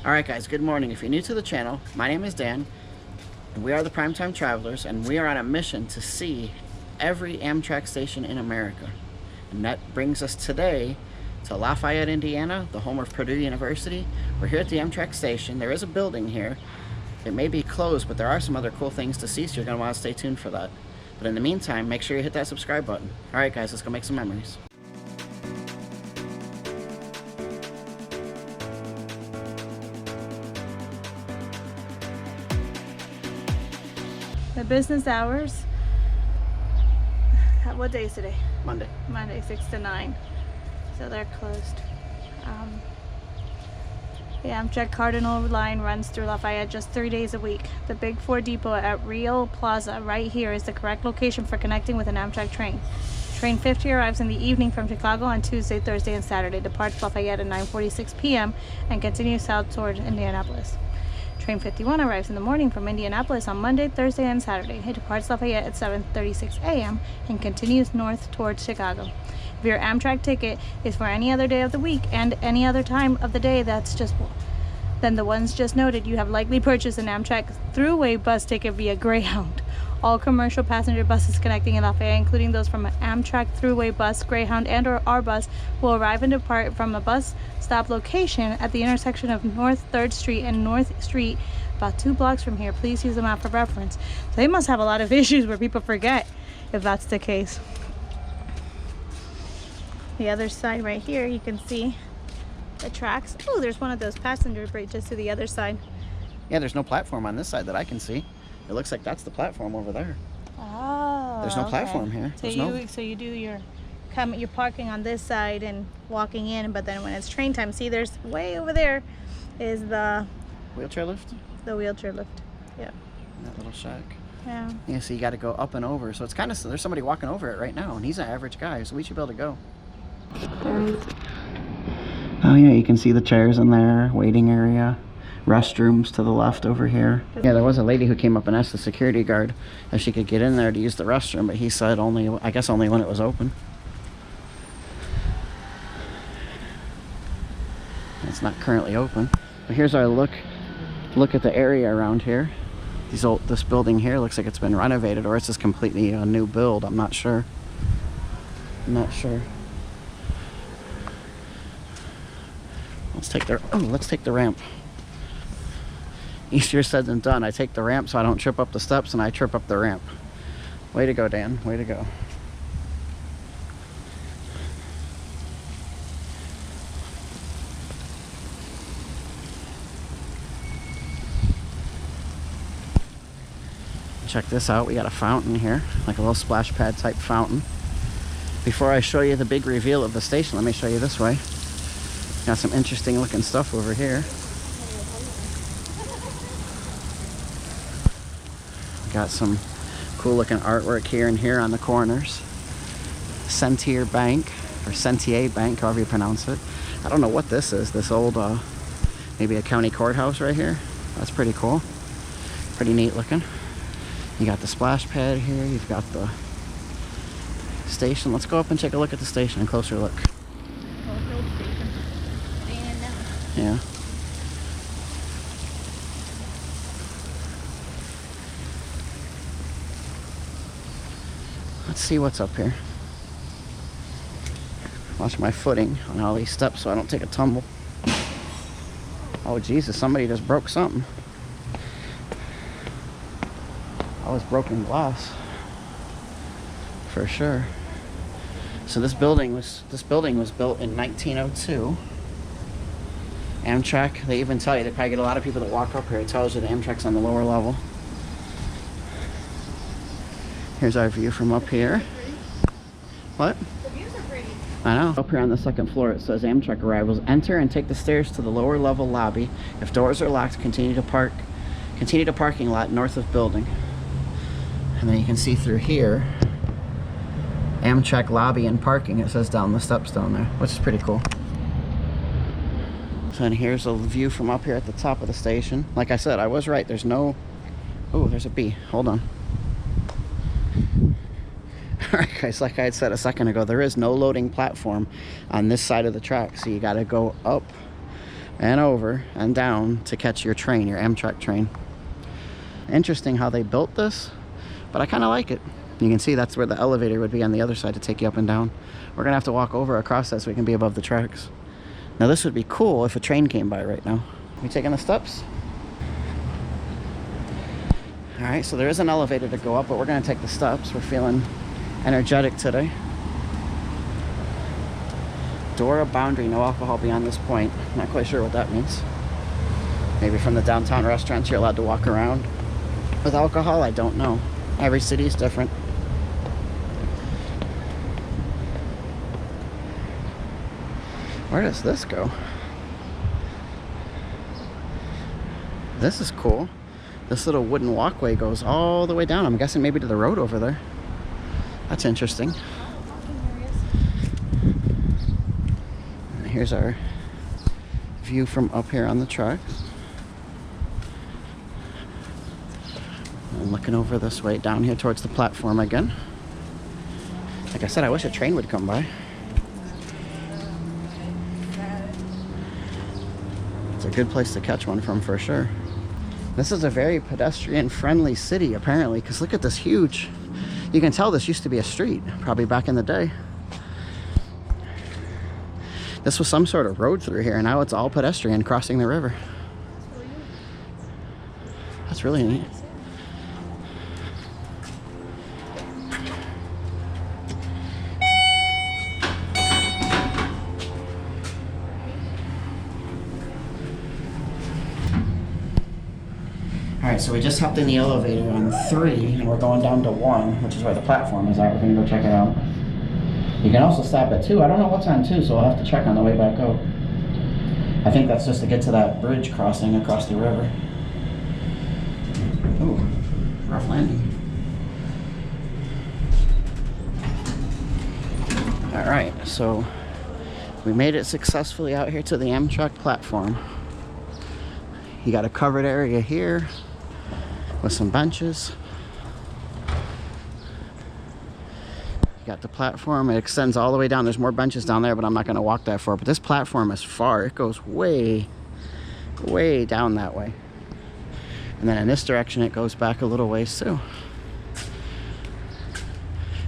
Alright guys, good morning. If you're new to the channel, my name is Dan, and we are the Primetime Travelers, and we are on a mission to see every Amtrak station in America. And that brings us today to Lafayette, Indiana, the home of Purdue University. We're here at the Amtrak station. There is a building here. It may be closed, but there are some other cool things to see, so you're going to want to stay tuned for that. But in the meantime, make sure you hit that subscribe button. Alright guys, let's go make some memories. The business hours, what day is today? Monday. Monday, 6 to 9. So they're closed. The Amtrak Cardinal line runs through Lafayette just 3 days a week. The Big 4 depot at Rio Plaza right here is the correct location for connecting with an Amtrak train. Train 50 arrives in the evening from Chicago on Tuesday, Thursday, and Saturday. Departs Lafayette at 9:46 p.m. and continues south toward Indianapolis. Train 51 arrives in the morning from Indianapolis on Monday, Thursday, and Saturday. It departs Lafayette at 7:36 a.m. and continues north towards Chicago. If your Amtrak ticket is for any other day of the week and any other time of the day than the ones just noted, you have likely purchased an Amtrak Thruway bus ticket via Greyhound. All commercial passenger buses connecting in Lafayette, including those from Amtrak Thruway bus, Greyhound, and or our bus, will arrive and depart from the bus stop location at the intersection of North 3rd Street and North Street, about 2 blocks from here. Please use the map for reference. So they must have a lot of issues where people forget, if that's the case. The other side right here, you can see the tracks. Oh, there's one of those passenger bridges to the other side. Yeah, there's no platform on this side that I can see. It looks like that's the platform over there. Oh, there's no okay. platform here. So you do your you're parking on this side and walking in, but then when it's train time, see, there's way over there is the wheelchair lift. The wheelchair lift. Yeah. That little shack. Yeah. Yeah. So you got to go up and over. So it's kind of, there's somebody walking over it right now, and he's an average guy, so we should be able to go. Oh yeah, you can see the chairs in there, waiting area. Restrooms to the left over here. Yeah, there was a lady who came up and asked the security guard if she could get in there to use the restroom, but he said only, I guess only when it was open. It's not currently open. But here's our look at the area around here. This building here looks like it's been renovated, or it's just completely a new build. I'm not sure. Let's take the ramp. Easier said than done. I take the ramp so I don't trip up the steps, and I trip up the ramp. Way to go, Dan. Way to go. Check this out. We got a fountain here, like a little splash pad type fountain. Before I show you the big reveal of the station, let me show you this way. Got some interesting looking stuff over here. Got some cool looking artwork here and here on the corners. Sentier Bank, or Sentier Bank, however you pronounce it. I don't know what this is. This old, maybe a county courthouse right here. That's pretty cool. Pretty neat looking. You got the splash pad here. You've got the station. Let's go up and take a look at the station, a closer look. Yeah. Let's see what's up here. Watch my footing on all these steps so I don't take a tumble. Oh Jesus, somebody just broke something. That was broken glass. For sure. So this building was built in 1902. Amtrak, they even tell you, they probably get a lot of people that walk up here. It tells you the Amtrak's on the lower level. Here's our view from up here. What? The views are pretty. I know. Up here on the second floor it says Amtrak arrivals. Enter and take the stairs to the lower level lobby. If doors are locked, continue to parking lot north of building. And then you can see through here, Amtrak lobby and parking, it says down the steps down there, which is pretty cool. So, and here's a view from up here at the top of the station. Like I said, I was right. There's no... Oh, there's a bee. Hold on. Alright guys, like I had said a second ago, there is no loading platform on this side of the track, so you gotta go up and over and down to catch your train, your Amtrak train. Interesting how they built this, but I kind of like it. You can see that's where the elevator would be on the other side to take you up and down. We're gonna have to walk over across that so we can be above the tracks. Now this would be cool if a train came by right now. We taking the steps? All right, so there is an elevator to go up, but we're gonna take the steps. We're feeling energetic today. Dora boundary, no alcohol beyond this point. Not quite sure what that means. Maybe from the downtown restaurants you're allowed to walk around with alcohol, I don't know. Every city is different. Where does this go? This is cool. This little wooden walkway goes all the way down. I'm guessing maybe to the road over there. That's interesting. And here's our view from up here on the tracks. I'm looking over this way down here towards the platform again. Like I said, I wish a train would come by. It's a good place to catch one from for sure. This is a very pedestrian friendly city apparently, because look at this huge, you can tell this used to be a street probably back in the day. This was some sort of road through here, and now it's all pedestrian crossing the river. That's really neat. Alright, so we just hopped in the elevator on 3, and we're going down to 1, which is where the platform is at. We're going to go check it out. You can also stop at 2. I don't know what's on 2, so we'll have to check on the way back out. I think that's just to get to that bridge crossing across the river. Ooh, rough landing. Alright, so we made it successfully out here to the Amtrak platform. You got a covered area here with some benches. You got the platform, it extends all the way down. There's more benches down there, but I'm not going to walk that far. But this platform is far. It goes way, way down that way. And then in this direction, it goes back a little ways too.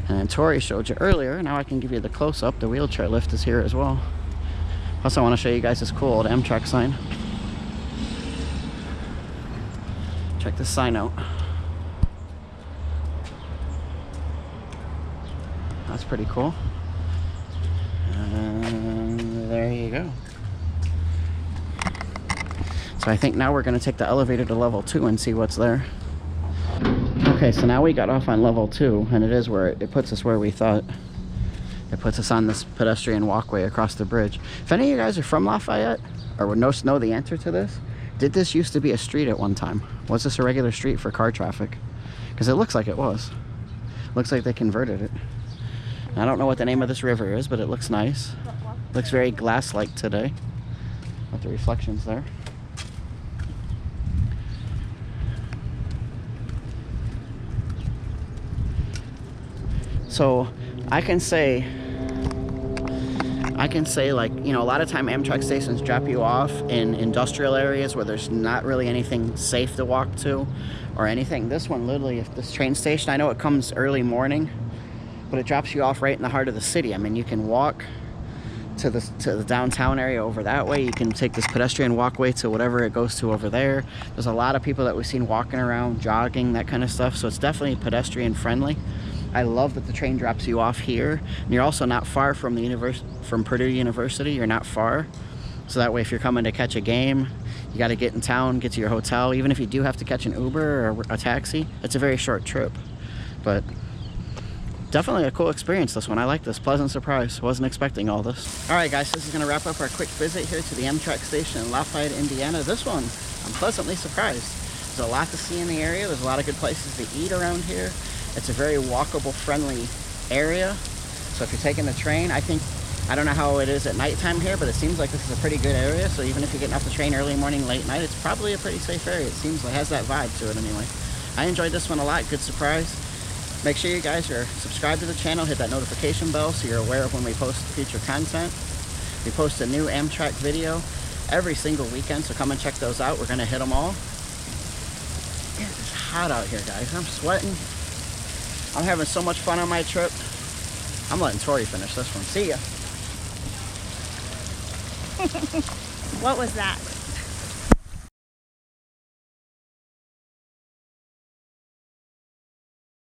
And then Tori showed you earlier. Now I can give you the close-up. The wheelchair lift is here as well. Plus, I want to show you guys this cool old Amtrak sign. Check this sign out. That's pretty cool. And there you go. So I think now we're going to take the elevator to level 2 and see what's there. Okay, so now we got off on level 2, and it is where it puts us where we thought. It puts us on this pedestrian walkway across the bridge. If any of you guys are from Lafayette or would know the answer to this, did this used to be a street at one time? Was this a regular street for car traffic? Because it looks like it was. Looks like they converted it. I don't know what the name of this river is, but it looks nice. Looks very glass-like today with the reflections there. So I can say like, you know, a lot of time Amtrak stations drop you off in industrial areas where there's not really anything safe to walk to or anything. This one literally, if this train station, I know it comes early morning, but it drops you off right in the heart of the city. I mean, you can walk to the downtown area over that way. You can take this pedestrian walkway to whatever it goes to over there. There's a lot of people that we've seen walking around, jogging, that kind of stuff. So it's definitely pedestrian friendly. I love that the train drops you off here. And you're also not far from the from Purdue University. You're not far. So that way, if you're coming to catch a game, you got to get in town, get to your hotel. Even if you do have to catch an Uber or a taxi, it's a very short trip. But definitely a cool experience, this one. I like this. Pleasant surprise. Wasn't expecting all this. All right, guys, this is going to wrap up our quick visit here to the Amtrak station in Lafayette, Indiana. This one, I'm pleasantly surprised. There's a lot to see in the area. There's a lot of good places to eat around here. It's a very walkable, friendly area. So if you're taking the train, I don't know how it is at nighttime here, but it seems like this is a pretty good area. So even if you're getting off the train early morning, late night, it's probably a pretty safe area. It seems like it has that vibe to it anyway. I enjoyed this one a lot. Good surprise. Make sure you guys are subscribed to the channel, hit that notification bell so you're aware of when we post future content. We post a new Amtrak video every single weekend, so come and check those out. We're going to hit them all. It is hot out here, guys. I'm sweating. I'm having so much fun on my trip. I'm letting Tori finish this one. See ya. What was that?